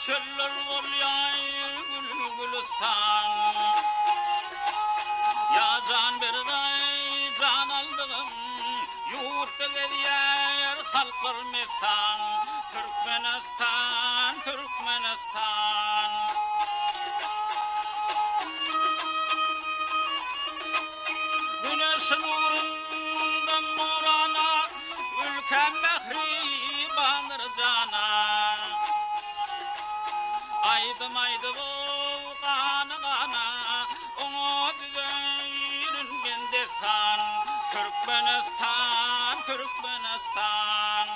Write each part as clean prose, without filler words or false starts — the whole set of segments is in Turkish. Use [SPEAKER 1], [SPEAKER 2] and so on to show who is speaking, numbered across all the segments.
[SPEAKER 1] çöller olyay gül gülistan. Ya can berday can aldığım yurtta gediyer halklar mestan. Türkmenistan, Türkmenistan. Güneşin nurundan nurana ülkem mehribandır cana. Aydım aydım o kana kana onu düzeyinin bende san. Türkmenistan, Türkmenistan.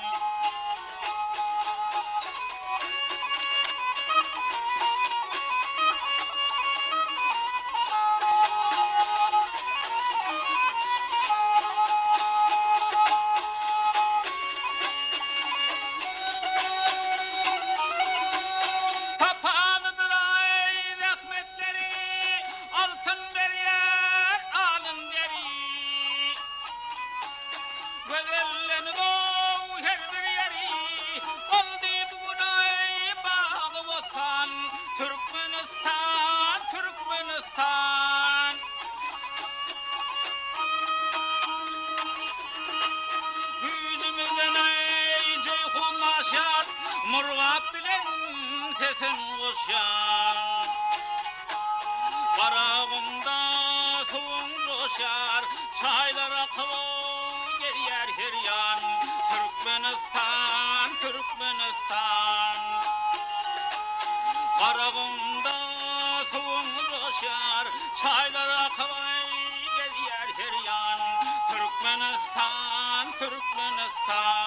[SPEAKER 1] Papalıdır ay rahmetleri, altın veriyer alın deri. Gözellerini doğu her bir yeri, oldu bugün ay bağı bosan. Türkmenistan, Türkmenistan. Yüzümüzden ay ceyhunlaşar, murgap bilen sesin koşar. Varağımda suğun coşar, çaylar akıp geriyer her yan. Türkmenistan, Türkmenistan. Varağımda suğun coşar, çaylar akıp geriyer her yan. Türkmenistan, Türkmenistan.